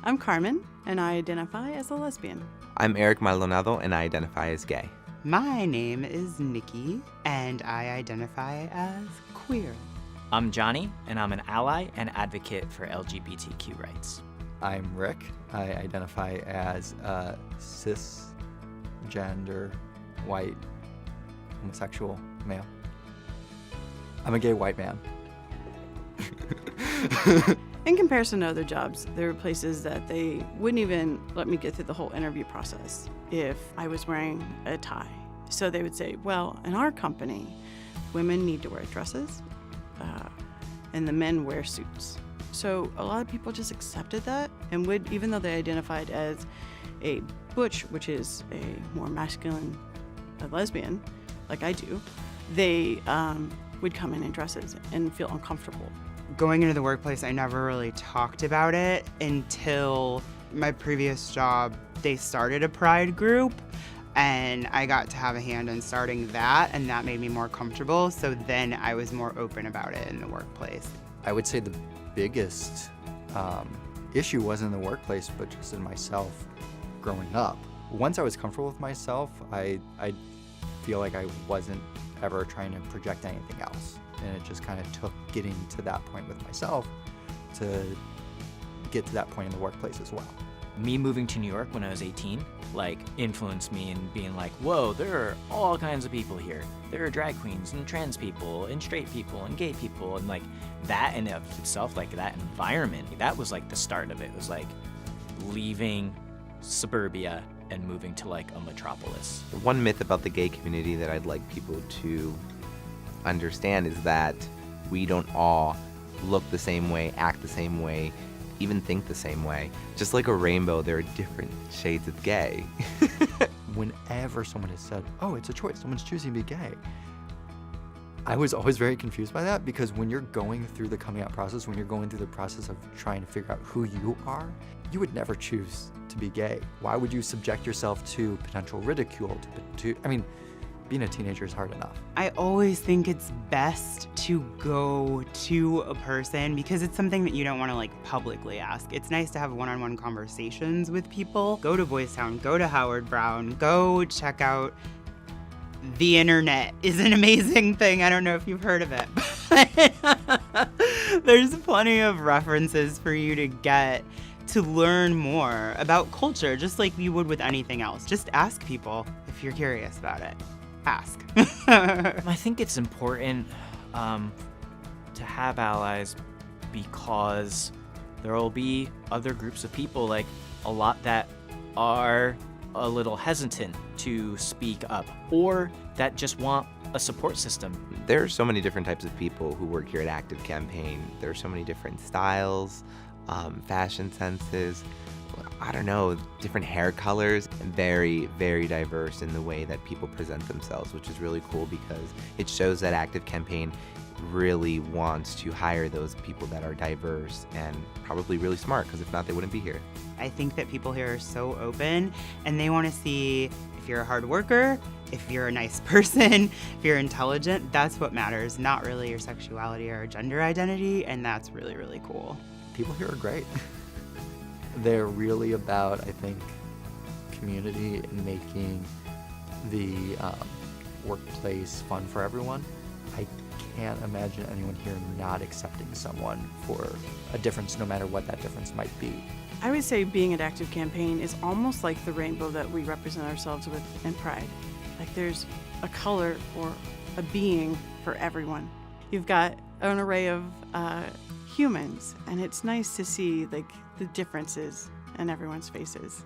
I'm Carmen, and I identify as a lesbian. I'm Eric Maldonado, and I identify as gay. My name is Nikki, and I identify as queer. I'm Johnny, and I'm an ally and advocate for LGBTQ rights. I'm Rick. I identify as a cisgender, white, homosexual male. I'm a gay white man. In comparison to other jobs, there are places that they wouldn't even let me get through the whole interview process if I was wearing a tie. So they would say, well, in our company, women need to wear dresses, and the men wear suits. So a lot of people just accepted that and would, even though they identified as a butch, which is a more masculine lesbian, like I do, they would come in dresses and feel uncomfortable. Going into the workplace, I never really talked about it until my previous job. They started a pride group, and I got to have a hand in starting that, and that made me more comfortable. So then I was more open about it in the workplace. I would say the biggest issue wasn't in the workplace, but just in myself growing up. Once I was comfortable with myself, I feel like I wasn't ever trying to project anything else. And it just kind of took getting to that point with myself to get to that point in the workplace as well. Me moving to New York when I was 18, influenced me in being like, whoa, there are all kinds of people here. There are drag queens and trans people and straight people and gay people. And that in of itself, that environment, that was the start of it. It was leaving suburbia and moving to a metropolis. One myth about the gay community that I'd like people to understand is that we don't all look the same way, act the same way, even think the same way. Just like a rainbow, there are different shades of gay. Whenever someone has said, oh, it's a choice, someone's choosing to be gay, I was always very confused by that, because when you're going through the coming out process, when you're going through the process of trying to figure out who you are, you would never choose to be gay. Why would you subject yourself to potential ridicule? Being a teenager is hard enough. I always think it's best to go to a person, because it's something that you don't want to publicly ask. It's nice to have one-on-one conversations with people. Go to Boys Town, go to Howard Brown, go check out the internet is an amazing thing. I don't know if you've heard of it, but there's plenty of references for you to get to learn more about culture, just like you would with anything else. Just ask people if you're curious about it. Ask. I think it's important to have allies, because there will be other groups of people, a lot that are a little hesitant to speak up, or that just want a support system. There are so many different types of people who work here at Active Campaign. There are so many different styles, fashion senses, I don't know, different hair colors, and very, very diverse in the way that people present themselves, which is really cool, because it shows that Active Campaign really wants to hire those people that are diverse and probably really smart, because if not, they wouldn't be here. I think that people here are so open, and they want to see if you're a hard worker, if you're a nice person, if you're intelligent. That's what matters, not really your sexuality or gender identity, and that's really, really cool. People here are great. They're really about, I think, community and making the workplace fun for everyone. I can't imagine anyone here not accepting someone for a difference, no matter what that difference might be. I would say being at Active Campaign is almost like the rainbow that we represent ourselves with in Pride. There's a color or a being for everyone. You've got an array of humans, and it's nice to see the differences in everyone's faces.